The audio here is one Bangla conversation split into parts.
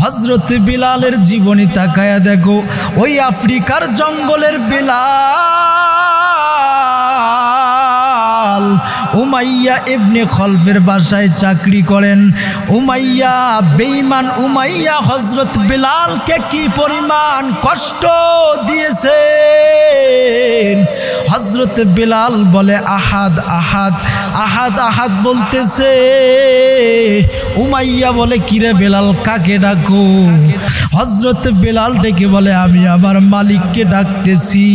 হযরত বিলালের জীবনী তাকায়া দেখো, ওই আফ্রিকার জঙ্গলের বিলাল উমাইয়া ইবনে খলফের বাসায় চাকরি করেন। উমাইয়া বেঈমান উমাইয়া হযরত বিলালকে কি পরিমাণ কষ্ট দিয়েছেন। হযরত বিলাল বলে আহাদ আহাদ আহাদ আহাদ বলতেছে। উমাইয়া বলে কিরে বেলাল কাকে ডাকো? হযরত বিলাল ডেকে বলে আমি আমার মালিককে ডাকতেছি।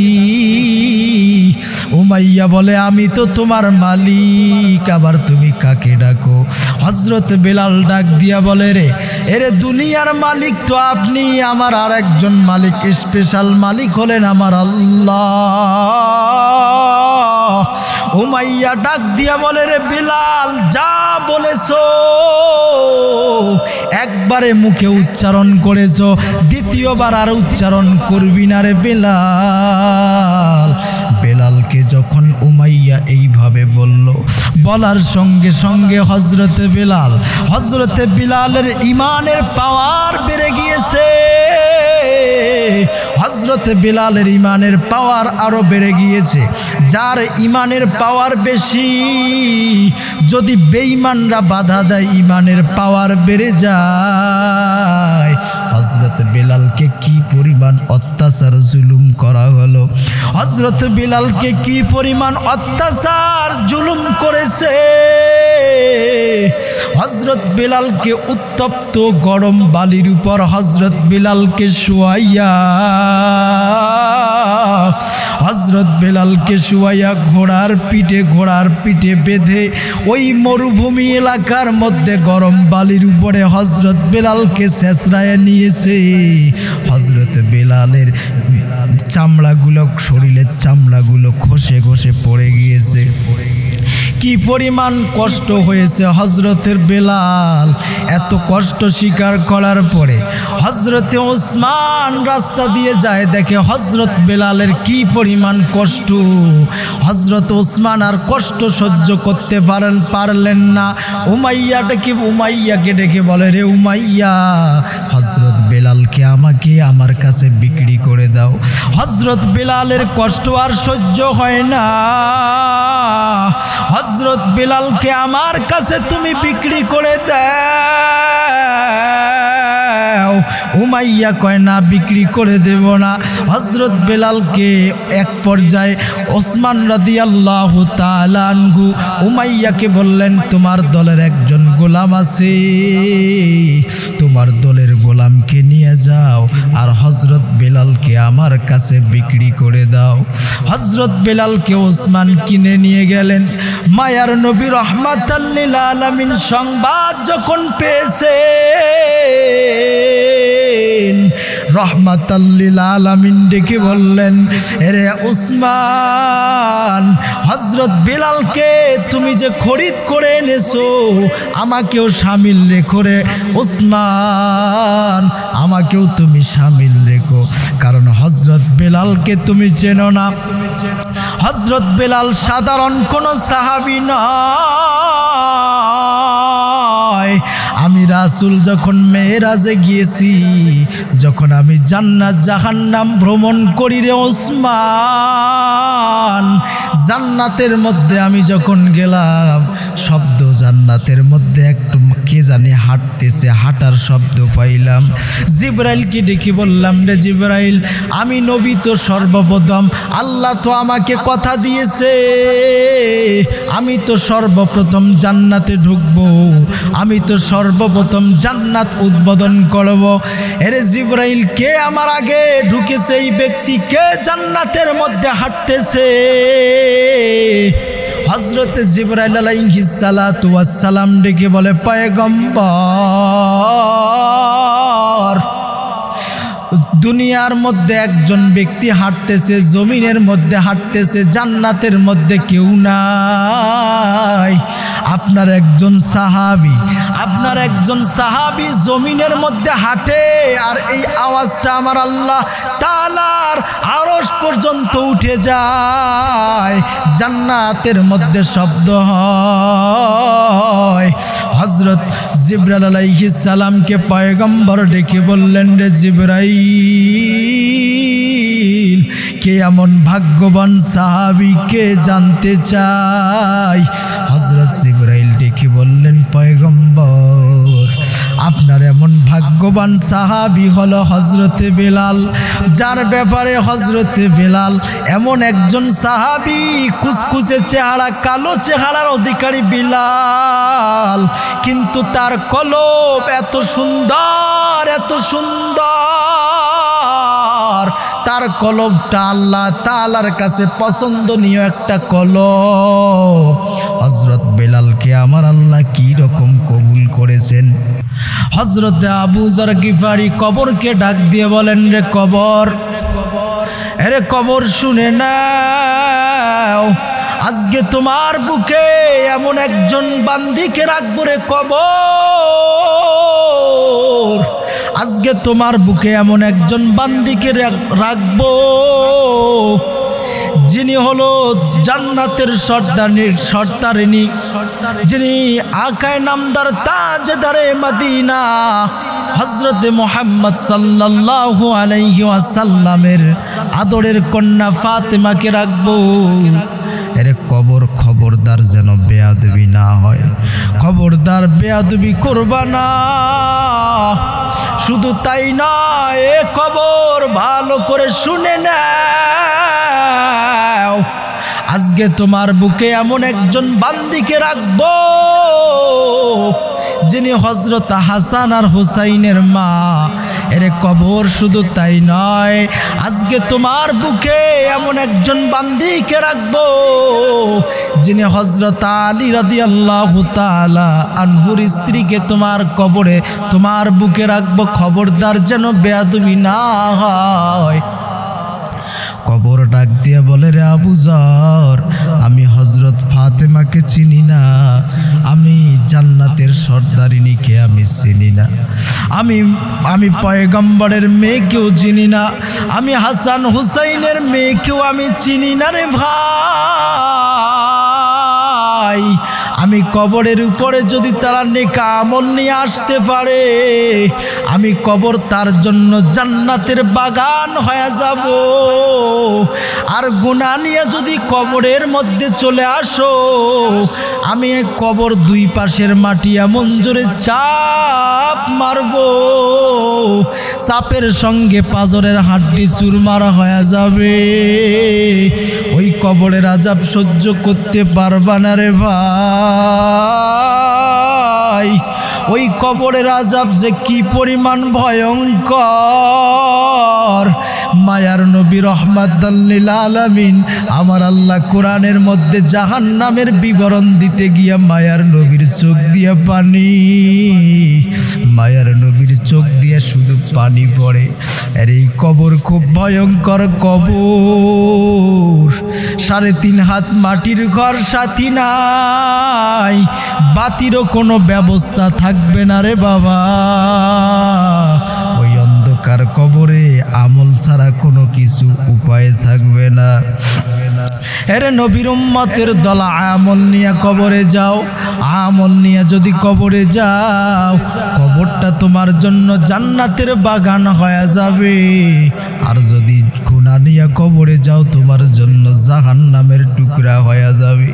উমাইয়া বলে আমি তো তোমার মালিক, আবার তুমি কাকে ডাকো? হযরত বিলাল ডাক দিয়া বলে রে এরে দুনিয়ার মালিক তো আপনি, আমার আর একজন মালিক, স্পেশাল মালিক হলেন আমার আল্লাহ। উমাইয়া ডাক দিয়া বলে রে বিলাল যা বলেছো একবারে মুখে উচ্চারণ করেছো, দ্বিতীয়বার আর উচ্চারণ করবি না রে বিলাল। বেলালকে যখন উমাইয়া এইভাবে বলল, বলার সঙ্গে সঙ্গে হযরতে বিলালের ঈমানের পাওয়ার বেড়ে গিয়েছে। হযরতে বিলালের ঈমানের পাওয়ার আরো বেড়ে গিয়েছে। যার ঈমানের পাওয়ার বেশি, যদি বেঈমানরা বাধা দেয় ঈমানের পাওয়ার বেড়ে যায়। হযরত বিলালকে কি পরিমাণ অত্যাচার জুলুম করা হলো, হযরত বিলালকে কি পরিমাণ অত্যাচার জুলুম করেছে। হযরত বিলালকে উত্তপ্ত গরম বালির উপর হযরত বিলালকে শুয়াইয়া, হযরত বিলালকে শুয়াইয়া ঘোড়ার পিঠে বেঁধে ওই মরুভূমি এলাকার মধ্যে গরম বালির উপরে হযরত বিলালকে ছেঁচড়ায় নিয়েছে। হযরত বিলালের চামড়াগুলো, শরীরের চামড়াগুলো খসে খসে পড়ে গিয়েছে। কি পরিমাণ কষ্ট হয়েছে হযরতের বিলাল। এত কষ্ট স্বীকার করার পরে হযরতে ওসমান রাস্তা দিয়ে যায়, দেখে হযরত বিলালের কি পরিমাণ কষ্ট। হযরত ওসমান আর কষ্ট সহ্য করতে পারলেন না। উমাইয়াকে ডেকে বলে রে উমাইয়া, হযরত বিলালকে আমাকে আমার কাছে বিক্রি করে দাও। হযরত বিলালের কষ্ট আর সহ্য হয় না, হযরত বিলালকে আমার কাছে তুমি বিক্রি করে দাও। উমাইয়া কয় না, বিক্রি করে দেব না। হযরত বিলালকে এক পর্যায়ে ওসমান রাদিয়াল্লাহু তাআলা আনহু উমাইয়াকে বললেন, তোমার দলের একজন গোলাম আছে, তোমার দলের গোলামকে নিয়ে যাও আর হযরত বিলালকে আমার কাছে বিক্রি করে দাও। হযরত বিলালকে ওসমান কিনে নিয়ে গেলেন। মায়ার নবী রাহমাতাল লিল আলামিন সংবাদ যখন পেয়েছে, রাহমাতাল লিল আলামিন ডেকে বললেন, এরে ওসমান, হযরত বিলালকে তুমি যে খরিদ করে এনেছো আমাকেও শামিল রেখো রে ওসমান, আমাকেও তুমি শামিল রেখো। কারণ হযরত বিলালকে তুমি চেনো না। হযরত বিলাল সাধারণ কোন সাহাবী নয়। আমি রাসূল যখন মেরাজে গিয়েছি, যখন আমি জান্নাত জাহান্নাম ভ্রমণ করি রে ওসমান, জান্নাতের মধ্যে আমি যখন গেলাম, শব্দ জান্নাতের মধ্যে একটু কে জানি হাঁটতেছে, হাঁটার শব্দ পাইলাম। জিবরাইলকে ডেকে বললাম, রে জিবরাইল, আমি নবী তো সর্বপ্রথম, আল্লাহ তো আমাকে কথা দিয়েছে আমি তো সর্বপ্রথম জান্নাতে ঢুকবো, আমি তো সর্বপ্রথম জান্নাত উদ্বোধন করব। এরে জিবরাইল, কে আমার আগে ঢুকেছে? এই ব্যক্তি কে জান্নাতের মধ্যে হাঁটতেছে? হযরত জিবরাইল আলাইহিস সালাতু ওয়াস সালাম ডেকে বলে, পয়গম্বর, দুনিয়ার মধ্যে একজন ব্যক্তি হাঁটতেছে, জমিনের মধ্যে হাঁটতেছে, জান্নাতের মধ্যে কেউ নাই। আপনার একজন সাহাবী জমিনের মধ্যে হাঁটে, আর এই আওয়াজটা আমার আল্লাহ তাআলার আরশ পর্যন্ত উঠে যায়, জান্নাতের মধ্যে শব্দ হয়। হযরত জিবরাইল আলাইহিস সালামকে পয়গম্বর ডেকে বললেন, রে জিবরাইল, কে এমন ভাগ্যবান সাহাবী কে জানতে চাই। হযরত জিবরাইল ডেকে বললেন, পয়গম্বর, আপনার এমন ভাগ্যবান সাহাবী হলো হযরতে বেলাল, যার ব্যাপারে হযরতে বেলাল এমন একজন সাহাবী, কুচকুচে চেহারা, কালো চেহারার অধিকারী বেলাল, কিন্তু তার কলব এত সুন্দর, এত সুন্দর, তার কলবটা আল্লাহ তাআলার কাছে পছন্দনীয় একটা কলব। হযরত বেলালকে আমার আল্লাহ কি রকম কবুল করেছেন। হযরত আবু যর গিফারি কবরকে ডাক দিয়ে বলেন, রে কবর, আরে কবর শুনে নাও, আজকে তোমার বুকে এমন একজন বান্দিকে রাখবো রে কবর, আজকে তোমার বুকে এমন একজন বান্দিকে রাখবো যিনি হলো জান্নাতের সর্দারিনী, যিনি আকায়ে নামদার তাজদারে মদিনা হযরতে মুহাম্মদ সাল্লাল্লাহু আলাইহি ওয়াসাল্লামের আদরের কন্যা ফাতেমাকে রাখবো। এরে কবর, খবরদার যেন বেয়াদবি না হয়, খবরদার বেয়াদবি করবা না। শুধু তাই নয়, এ কবর ভালো করে শুনে নাও, আজকে তোমার বুকে এমন একজন বান্দিকে রাখবো যিনি হযরত হাসান আর হুসাইনের মা। এরে কবর, শুধু তাই নয়, আজকে তোমার বুকে এমন একজন বান্দিকে রাখবো যিনি হযরত আলী রাদিয়াল্লাহু তাআলা আনহুর স্ত্রীকে তোমার কবরে, তোমার বুকে রাখবো। খবরদার যেন বেয়াদবি না হয়। কবর ডাক দিয়ে বলে, রে আবু যর, আমি হযরত ফাতেমাকে চিনি না, আমি জান্নাতের সর্দারিনীকে আমি চিনি না, আমি পয়গম্বরের মেয়েকেও চিনি না, আমি হাসান হুসাইনের মেয়েকেও আমি চিনি না রে ভাই। আমি কবরের উপরে যদি তারা নেকা আমল নিয়ে আসতে পারে, আমি কবর তার জন্য জান্নাতের বাগান হয়ে যাব। আর গুনাহ নিয়ে যদি কবরের মধ্যে চলে আসো, আমি কবর দুই পাশের মাটি এমন জোরে চাপ মারবো, চাপের সঙ্গে পাজরের হাড্ডি চুরমার হয়ে যাবে। ওই কবরের আযাব সহ্য করতে পারবা না রে ভাই। ওই কবরের আযাব যে কি পরিমাণ ভয়ঙ্কর, মায়ার নবী রাহমাতাল লিল আলামিন আমার আল্লাহ কোরআনের মধ্যে জাহান্নামের বিবরণ দিতে গিয়া মায়ার নবীর চোখ দিয়ে পানি, মায়ার নবীর চোখ দিয়ে শুধু পানি পড়ে। আর এই কবর খুব ভয়ঙ্কর কবর। 3.5 হাত মাটির ঘর সাথী নাই, বাতিরও কোনো ব্যবস্থা থাকবে না রে বাবা। ওই অন্ধকার কবরে আমল ছাড়া কোনো কিছু উপায় থাকবে না। এরে নবীর উম্মতের দল, আমল নিয়ে কবরে যাও। আমল নিয়ে যদি কবরে যাও, কবরটা তোমার জন্য জান্নাতের বাগান হয়ে যাবে। আর যদি গুনাহ নিয়ে কবরে যাও, তোমার জন্য জাহান্নামের টুকরা হয়ে যাবে।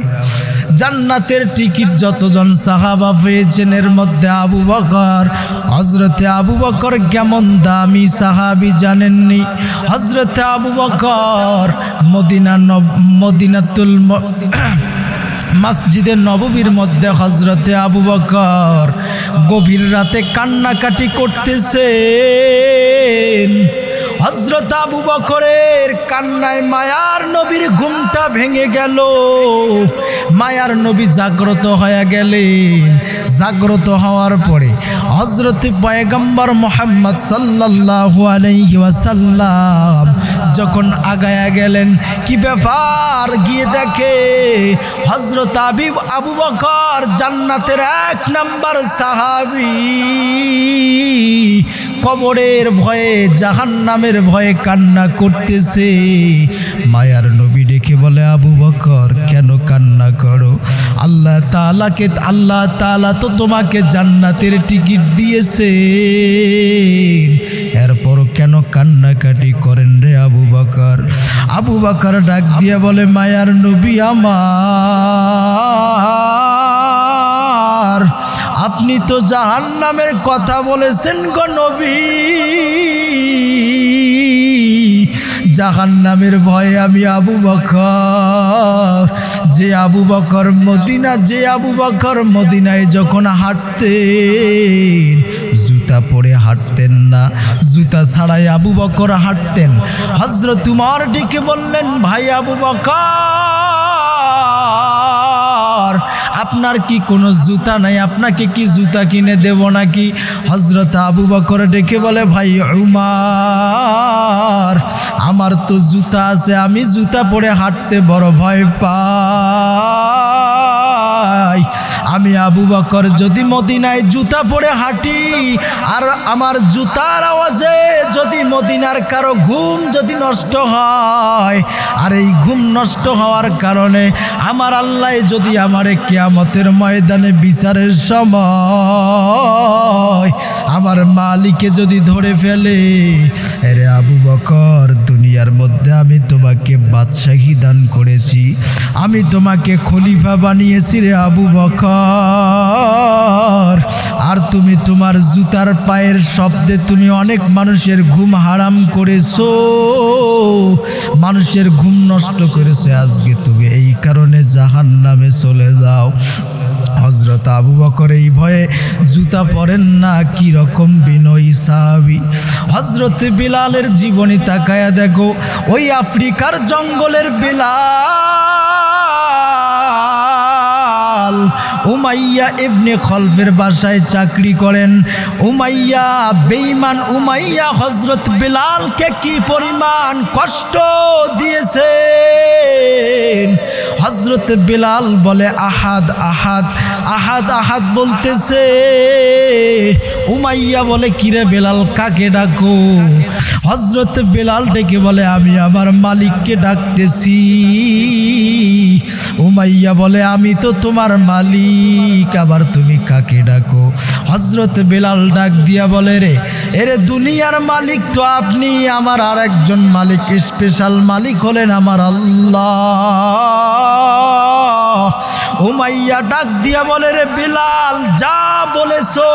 জান্নাতের টিকিট যতজন সাহাবা পেয়েছেন, এর মধ্যে আবু বকর, হযরতে আবু বকর কেমন দামি সাহাবী জানেননি? হযরতে আবু বকর মদিনাতুল মসজিদে নববীর মধ্যে হযরতে আবু বকর গভীর রাতে কান্নাকাটি করতেছেন। হযরত আবু বকরের কান্নায় মায়ার নবীর ঘুমটা ভেঙে গেল। মায়ার নবী জাগ্রত হয়ে গেলেন। জাগ্রত হওয়ার পরে হযরত পয়গম্বর মুহাম্মদ সাল্লাল্লাহু আলাইহি ওয়াসাল্লাম যখন আগায়া গেলেন, কি ব্যাপার, গিয়ে দেখে হযরত আবু বকর জান্নাতের 1 নাম্বার সাহাবী কবরের ভয়ে, জাহান্নামের ভয়ে কান্না করতেছে। মায়ার নবী ডেকে বলে, আবু বকর কেন কান্না করো? আল্লাহ তাআলা তো তোমাকে জান্নাতের টিকিট দিয়েছে, এরপর কেন কান্নাকাটি করেন রে আবু বকর? আবু বকর ডাক দিয়া বলে, মায়ার নবী আমার, আপনি তো জাহান্নামের কথা বলেছেন গো নবী। জাহান্নামের ভয়ে আমি আবু বকর, যে আবু বকর মদিনায় যখন হাঁটতেন জুতা পরে হাঁটতেন না, জুতা ছাড়াই আবু বকর হাঁটতেন। হযরত উমর ডেকে বললেন, ভাই আবু বকর, আপনার কি কোনো জুতা নাই? আপনাকে কি জুতা কিনে দেব নাকি? হযরত আবু বকর ডেকে বলে, ভাই উমর, আমার তো জুতা আছে, আমি জুতা পরে হাঁটতে বড় ভয় পাই। আমি আবু বকর যদি মদিনায় জুতা পরে হাঁটি আর আমার জুতার আওয়াজে যদি মদিনার কারো ঘুম যদি নষ্ট হয়, আর এই ঘুম নষ্ট হওয়ার কারণে আমার আল্লাহ যদি আমারে কিয়ামতের ময়দানে বিচারের সময় আমার মালিকে যদি ধরে ফেলে, আরে আবু বকর, দুনিয়ার মধ্যে আমি তোমাকে বাদশাহী দান করেছি, আমি তোমাকে খলিফা বানিয়েছি রে আবু বকর, আর তুমি তোমার জুতার পায়ের শব্দে তুমি অনেক মানুষের ঘুম হারাম করেছো, মানুষের ঘুম নষ্ট করেছো, আজকে তুমি এই কারণে জাহান্নামে চলে যাও। হযরত আবু বকর এই ভয়ে জুতা পরেন না, কি রকম বিনয়ী সাহাবী। হযরত বিলালের জীবনী তাকায়া দেখো, ওই আফ্রিকার জঙ্গলের বিলাল উমাইয়া ইবনে খলফের বাসায় চাকরি করেন। উমাইয়া, বেঈমান উমাইয়া হযরত বিলালকে কি পরিমাণ কষ্ট দিয়েছেন। হযরত বিলাল বলে, আহাদ আহাদ আহাদ আহাদ বলতেছে। উমাইয়া বলে, কিরে বেলাল, কাকে ডাকো? হযরত বিলাল ডেকে বলে, আমি আমার মালিককে ডাকতেছি। উমাইয়া বলে, আমি তো তোমার মালিক, আবার তুমি কাকে ডাকো? হযরত বিলাল ডাক দিয়া বলে, এরে দুনিয়ার মালিক তো আপনি, আমার আর একজন মালিক, স্পেশাল মালিক হলেন আমার আল্লাহ। উমাইয়া ডাক দিয়া বলে, রে বিলাল, যা বলেছো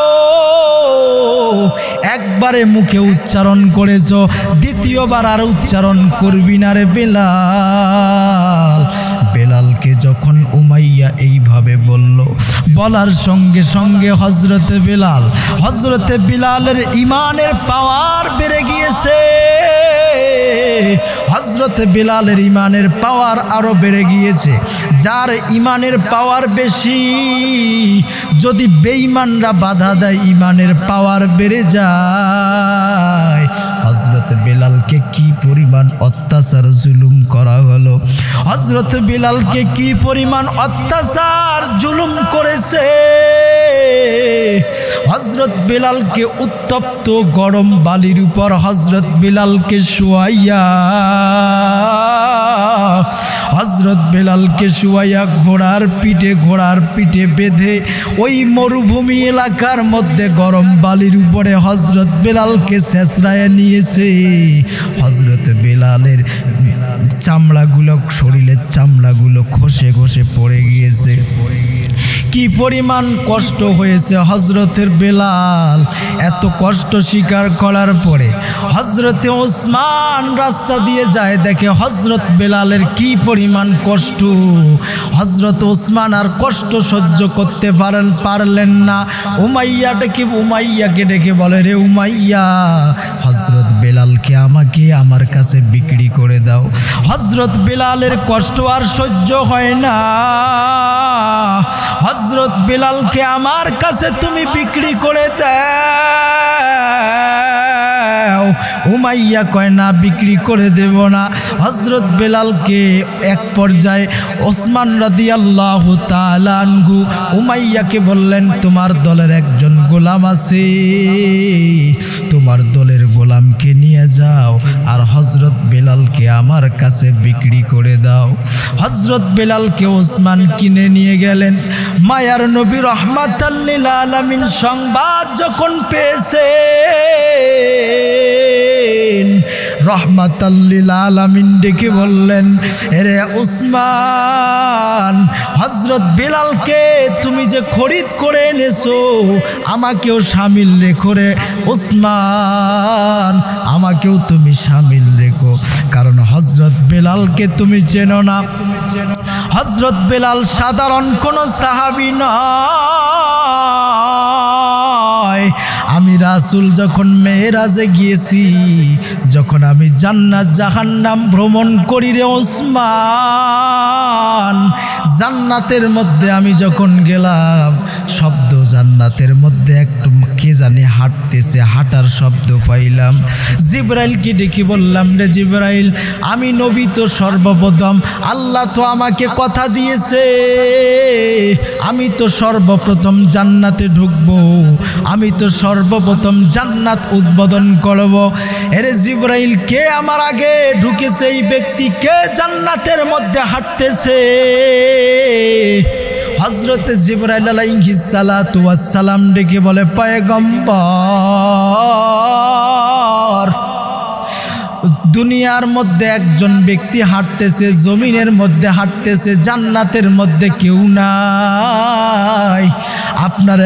একবারে মুখে উচ্চারণ করেছো, দ্বিতীয়বার আর উচ্চারণ করবি না রে বিলাল। বেলালকে যখন উমাইয়া এইভাবে বলল, বলার সঙ্গে সঙ্গে হযরতে বিলালের ঈমানের পাওয়ার বেড়ে গিয়েছে। হযরতে বিলালের ঈমানের পাওয়ার আরো বেড়ে গিয়েছে। যার ঈমানের পাওয়ার বেশি, যদি বেঈমানরা বাধা দেয় ঈমানের পাওয়ার বেড়ে যায়। হযরত বিলালকে কি পরিমাণ অত্যাচার জুলুম করা হলো, হযরত বিলালকে কি পরিমাণ অত্যাচার জুলুম করেছে। হযরত বিলালকে উত্তপ্ত গরম বালির উপর হযরত বিলালকে শুয়াইয়া, হযরত বিলালকে শুয়াইয়া ঘোড়ার পিঠে বেঁধে ওই মরুভূমি এলাকার মধ্যে গরম বালির উপরে হযরত বিলালকে ছেঁচড়ায় নিয়েছে। হযরত বিলালের চামড়াগুলো, শরীরের চামড়াগুলো খসে খসে পড়ে গিয়েছে। কি পরিমাণ কষ্ট হয়েছে হযরতের বিলাল। এত কষ্ট স্বীকার করার পরে হযরতে ওসমান রাস্তা দিয়ে যায়, দেখে হযরত বিলালের কি পরিমাণ কষ্ট। হযরত ওসমান আর কষ্ট সহ্য করতে পারলেন না। উমাইয়াকে ডেকে বলে, রে উমাইয়া, হযরত বিলালকে আমাকে আমার কাছে বিক্রি করে দাও। হযরত বিলালের কষ্ট আর সহ্য হয় না, হযরত বিলালকে আমার কাছে তুমি বিক্রি করে দাও। উমাইয়া কয়, না, বিক্রি করে দেব না। হযরত বিলালকে এক পর্যায়ে ওসমান রাদিয়াল্লাহু তাআলা আনহু উমাইয়াকে বললেন, তোমার দলের একজন গোলাম আছে, তোমার দলের গোলাম আলামিনকে নিয়ে যাও আর হযরত বেলালকে আমার কাছে বিক্রি করে দাও। হযরত বেলালকে ওসমান কিনে নিয়ে গেলেন। মায়ার নবী রাহমাতাল লিল আলামিন সংবাদ যখন পেয়েছেন, রাহমাতাল লিল আলামিন ডেকে বললেন, এরে ওসমান, হযরত বেলালকে তুমি যে খরিদ করে এনেছো আমাকেও শামিল রেখো রে ওসমান, আমাকেও তুমি শামিল রেখো। কারণ হযরত বেলালকে তুমি চেনো না। হযরত বেলাল সাধারণ কোন সাহাবী নয়। আমি রাসূল যখন মেরাজে গিয়েছি, যখন আমি জান্নাত জাহান্নাম ভ্রমণ করি রে ওসমান, জান্নাতের মধ্যে আমি যখন গেলাম, শব্দ জান্নাতের মধ্যে একটু কে জানি হাঁটতেছে, হাঁটার শব্দ পাইলাম। জিবরাইলকে ডেকে বললাম, রে জিবরাইল, আমি নবী তো সর্বপ্রথম, আল্লাহ তো আমাকে কথা দিয়েছে আমি তো সর্বপ্রথম জান্নাতে ঢুকবো, আমি তো সর্বপ্রথম জান্নাত উদ্বোধন করব। এরে জিবরাইল, কে আমার আগে ঢুকেছে? এই ব্যক্তি কে জান্নাতের মধ্যে হাঁটতেছে? হযরত জিবরাইল আলাইহিস সালাতু ওয়াস সালাম ডেকে বলে, পয়গম্বর, দুনিয়ার মধ্যে একজন ব্যক্তি হাঁটতেছে, জমিনের মধ্যে হাঁটতেছে, জান্নাতের মধ্যে কেউ নাই। আপনার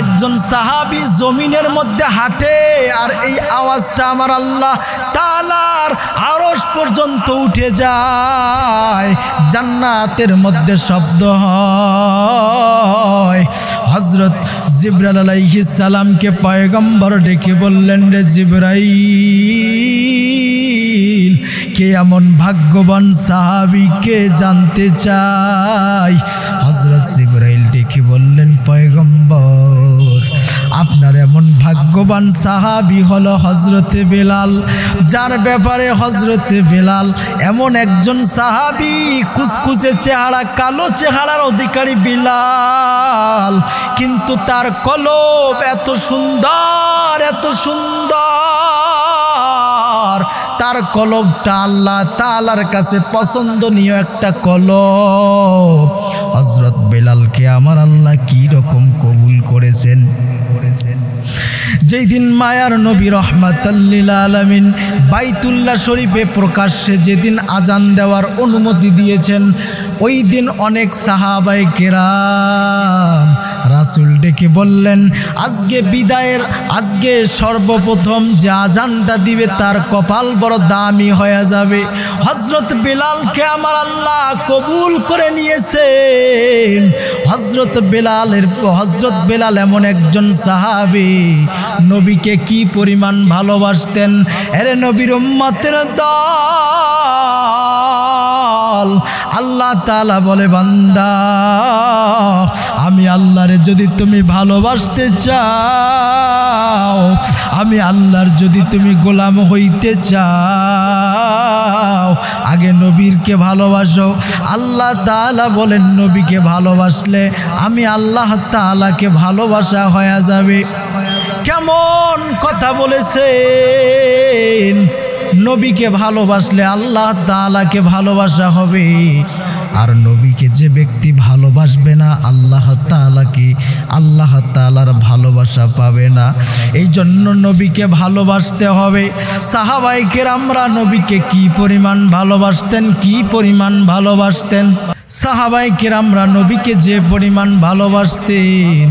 একজন সাহাবী জমিনের মধ্যে হাঁটে, আর এই আওয়াজটা আমার আল্লাহ তাআলার আরশ পর্যন্ত উঠে যায়, জান্নাতের মধ্যে শব্দ হয়। হযরত জিবরাইল আলাইহিস সালামকে পয়গম্বর ডেকে বললেন, রে জিবরাইল, কে এমন ভাগ্যবান সাহাবী কে জানতে চাই। হযরত জিবরাইল ডেকে বললেন, পয়গম্বর, আপনার এমন ভাগ্যবান সাহাবী হলো হযরতে বেলাল, যার ব্যাপারে হযরতে বেলাল এমন একজন সাহাবী, কুচকুচে চেহারা, কালো চেহারার অধিকারী বেলাল, কিন্তু তার কলব এত সুন্দর, এত সুন্দর, তার কলবটা আল্লাহ তাআলার কাছে পছন্দনীয় একটা কলব। হযরত বেলালকে আমার আল্লাহ কি রকম কবুল করেছেন। যেই দিন মায়ার নবী রাহমাতাল লিল আলামিন বাইতুল্লাহ শরীফে প্রকাশ্যে যেদিন আজান দেওয়ার অনুমতি দিয়েছেন, ওই দিন অনেক সাহাবায়ে কেরাম রাসূল ডেকে বললেন, আজকে বিদায়ের, আজকে সর্বপ্রথম যে আজানটা দিবে তার কপাল বড় দামি হয়ে যাবে। হযরত বেলালকে আমার আল্লাহ কবুল করে নিয়েছেন। হযরত বেলাল এমন একজন সাহাবী, নবীকে কি পরিমাণ ভালোবাসতেন। এরে নবীর উম্মতের দল, আল্লাহ তাআলা বলে, বান্দা, আমি আল্লাহরে যদি তুমি ভালোবাসতে চাও, আমি আল্লাহর যদি তুমি গোলাম হইতে চাও, আগে নবীরকে ভালোবাসো। আল্লাহ তাআলা বলেন, নবীকে ভালোবাসলে আমি আল্লাহ তাআলাকে ভালোবাসা হয়ে যাবে। কেমন কথা বলেছেন! নবীকে ভালোবাসলে আল্লাহ তাআলাকে ভালোবাসা হবে, আর নবীকে যে ব্যক্তি ভালোবাসবে না আল্লাহ তাআলার ভালোবাসা পাবে না। এই জন্য নবীকে ভালোবাসতে হবে। সাহাবায়ে কেরামরা নবীকে কি পরিমাণ ভালোবাসতেন, সাহাবায়ে কেরামরা নবীকে যে পরিমাণ ভালোবাসতেন,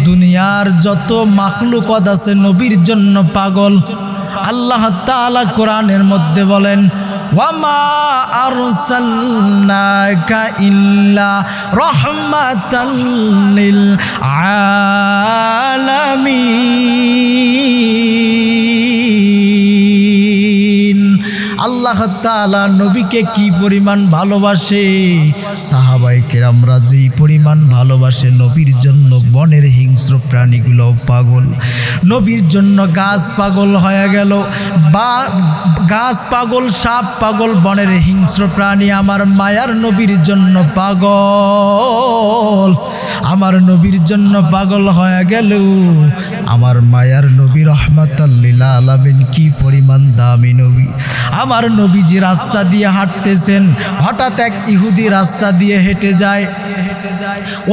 দুনিয়ার যত মাখলুকাত আছে নবীর জন্য পাগল। আল্লাহ তাআলা কোরআনের মধ্যে বলেন, ওয়ামা আরসালনাকা ইল্লা রাহমাতাল লিল আলামিন। আল্লাহ তাআলা নবীকে কি পরিমাণ ভালোবাসে, সাহাবায়ে কেরামরা যেই পরিমাণ ভালোবাসে, নবীর জন্য বনের হিংস্র প্রাণীগুলো পাগল। নবীর জন্য গাছ পাগল হয়ে গেল, বা গাছ পাগল, সাপ পাগল, বনের হিংস্র প্রাণী আমার মায়ার নবীর জন্য পাগল। আমার নবীর জন্য পাগল হয়ে গেল, আমার মায়ার নবী রাহমাতাল লিল আলামিন কি পরিমাণ দামি নবী। আমার নবীজি রাস্তা দিয়ে হাঁটতেছেন, হঠাৎ এক ইহুদি রাস্তা দিয়ে হেঁটে যায়।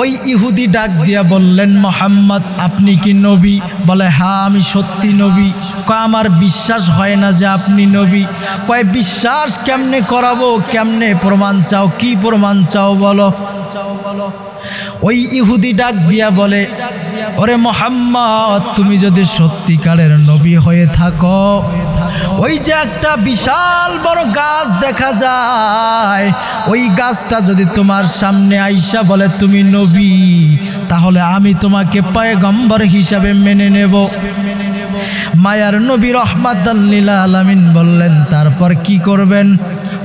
ওই ইহুদি ডাক দিয়া বললেন, মুহাম্মদ আপনি কি নবী? বলে হ্যাঁ আমি সত্যি নবী। কয় আমার বিশ্বাস হয় না যে আপনি নবী। কয় বিশ্বাস কেমনে করাবো, কেমনে প্রমাণ চাও, কি প্রমাণ চাও বলো। ওই ইহুদি ডাক দিয়া বলে, ওরে মুহাম্মদ তুমি যদি সত্যিকারের নবী হয়ে থাকো, ওই যে একটা বিশাল বড় গাছ দেখা যায়, ওই গাছটা যদি তোমার সামনে আইসা বলে তুমি নবী, তাহলে আমি তোমাকে পয়গম্বর হিসাবে মেনে নেব। মায়ার নবী রাহমাতাল লিল আলামিন বললেন তারপর কি করবেন?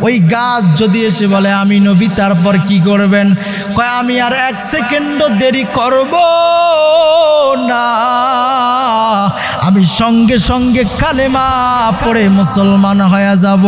ওই গাছ যদি এসে বলে আমি নবী, তারপর কি করবেন? কয় আমি আর এক সেকেন্ডও দেরি করব না, আমি সঙ্গে সঙ্গে কালেমা পড়ে মুসলমান হয়ে যাব।